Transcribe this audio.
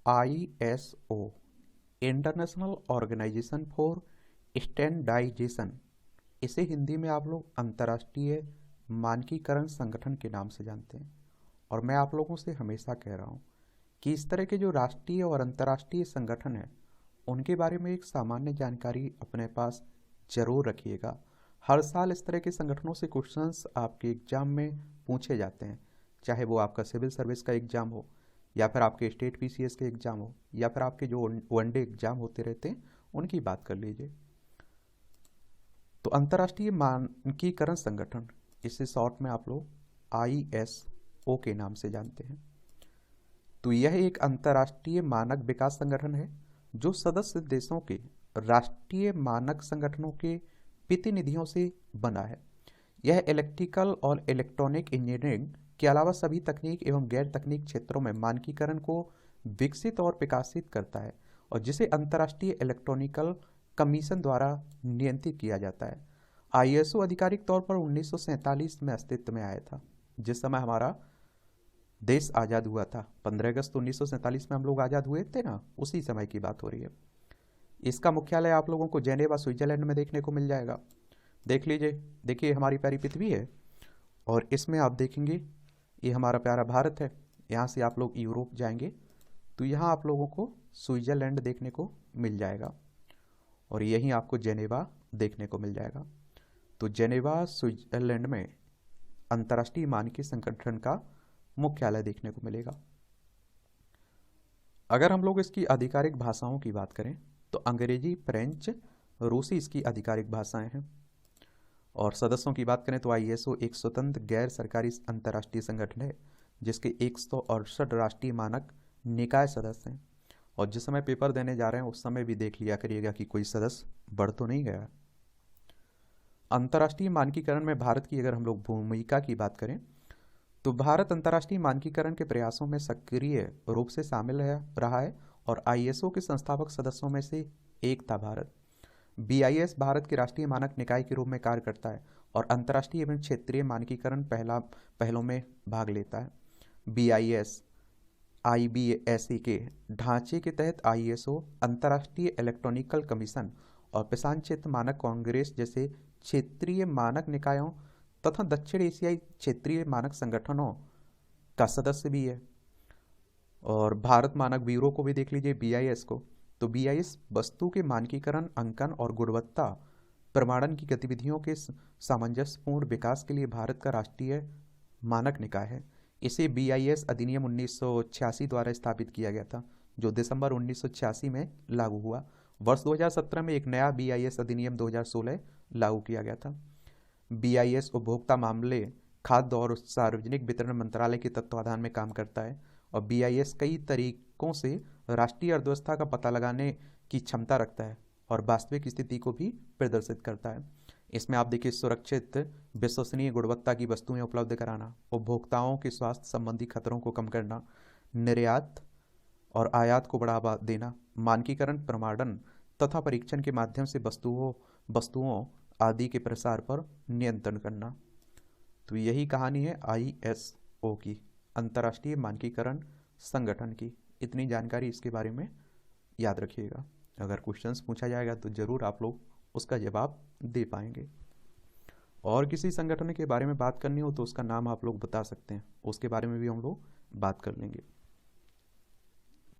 ISO international organization for standardization, इसे हिंदी में आप लोग अंतर्राष्ट्रीय मानकीकरण संगठन के नाम से जानते हैं। और मैं आप लोगों से हमेशा कह रहा हूँ कि इस तरह के जो राष्ट्रीय और अंतर्राष्ट्रीय संगठन हैं उनके बारे में एक सामान्य जानकारी अपने पास जरूर रखिएगा। हर साल इस तरह के संगठनों से क्वेश्चंस आपके एग्जाम में पूछे जाते हैं, चाहे वो आपका सिविल सर्विस का एग्जाम हो, या फिर आपके स्टेट पीसीएस के एग्जाम हो, या फिर आपके जो वनडे एग्जाम होते रहते हैं उनकी बात कर लीजिए। तो अंतर्राष्ट्रीय मानकीकरण संगठन, इसे शॉर्ट में आप लोग ISO के नाम से जानते हैं। तो यह एक अंतर्राष्ट्रीय मानक विकास संगठन है जो सदस्य देशों के राष्ट्रीय मानक संगठनों के प्रतिनिधियों से बना है। यह इलेक्ट्रिकल और इलेक्ट्रॉनिक इंजीनियरिंग के अलावा सभी तकनीक एवं गैर तकनीक क्षेत्रों में मानकीकरण को विकसित और विकासित करता है, और जिसे अंतर्राष्ट्रीय इलेक्ट्रॉनिकल कमीशन द्वारा नियंत्रित किया जाता है। ISO आधिकारिक तौर पर 1947 में अस्तित्व में आया था, जिस समय हमारा देश आज़ाद हुआ था। 15 अगस्त 1947 में हम लोग आज़ाद हुए थे ना, उसी समय की बात हो रही है। इसका मुख्यालय आप लोगों को जेनेवा स्विट्जरलैंड में देखने को मिल जाएगा। देख लीजिए, देखिए हमारी प्यारी पृथ्वी है और इसमें आप देखेंगे ये हमारा प्यारा भारत है। यहाँ से आप लोग यूरोप जाएंगे तो यहाँ आप लोगों को स्विट्जरलैंड देखने को मिल जाएगा, और यहीं आपको जेनेवा देखने को मिल जाएगा। तो जेनेवा स्विट्जरलैंड में अंतर्राष्ट्रीय मानकीय संगठन का मुख्यालय देखने को मिलेगा। अगर हम लोग इसकी आधिकारिक भाषाओं की बात करें तो अंग्रेजी, फ्रेंच, रूसी इसकी आधिकारिक भाषाएं हैं। और सदस्यों की बात करें तो ISO एक स्वतंत्र गैर सरकारी अंतर्राष्ट्रीय संगठन है जिसके 168 राष्ट्रीय मानक निकाय सदस्य हैं। और जिस समय पेपर देने जा रहे हैं उस समय भी देख लिया करिएगा कि कोई सदस्य बढ़ तो नहीं गया। अंतर्राष्ट्रीय मानकीकरण में भारत की अगर हम लोग भूमिका की बात करें तो भारत अंतर्राष्ट्रीय मानकीकरण के प्रयासों में सक्रिय रूप से शामिल रहा है, और ISO के संस्थापक सदस्यों में से एक था भारत। BIS भारत के राष्ट्रीय मानक निकाय के रूप में कार्य करता है और अंतर्राष्ट्रीय एवं क्षेत्रीय मानकीकरण पहलों में भाग लेता है। BIS IBSA के ढांचे के तहत ISO अंतर्राष्ट्रीय इलेक्ट्रॉनिकल कमीशन और प्रशांत क्षेत्र मानक कांग्रेस जैसे क्षेत्रीय मानक निकायों तथा दक्षिण एशियाई क्षेत्रीय मानक संगठनों का सदस्य भी है। और भारत मानक ब्यूरो को भी देख लीजिए, BIS को। तो BIS वस्तु के मानकीकरण, अंकन और गुणवत्ता प्रमाणन की गतिविधियों के सामंजस्यपूर्ण विकास के लिए भारत का राष्ट्रीय मानक निकाय है। इसे BIS अधिनियम 1986 द्वारा स्थापित किया गया था, जो दिसंबर 1986 में लागू हुआ। वर्ष 2017 में एक नया BIS अधिनियम 2016 लागू किया गया था। BIS उपभोक्ता मामले, खाद्य और सार्वजनिक वितरण मंत्रालय के तत्वाधान में काम करता है, और BIS कई तरीकों से राष्ट्रीय अर्थव्यवस्था का पता लगाने की क्षमता रखता है और वास्तविक स्थिति को भी प्रदर्शित करता है। इसमें आप देखिए, सुरक्षित विश्वसनीय गुणवत्ता की वस्तुएं उपलब्ध कराना, उपभोक्ताओं के स्वास्थ्य संबंधी खतरों को कम करना, निर्यात और आयात को बढ़ावा देना, मानकीकरण, प्रमाणन तथा परीक्षण के माध्यम से वस्तुओं आदि के प्रसार पर नियंत्रण करना। तो यही कहानी है ISO की, अंतर्राष्ट्रीय मानकीकरण संगठन की। इतनी जानकारी इसके बारे में याद रखिएगा। अगर क्वेश्चंस पूछा जाएगा तो ज़रूर आप लोग उसका जवाब दे पाएंगे। और किसी संगठन के बारे में बात करनी हो तो उसका नाम आप लोग बता सकते हैं, उसके बारे में भी हम लोग बात कर लेंगे।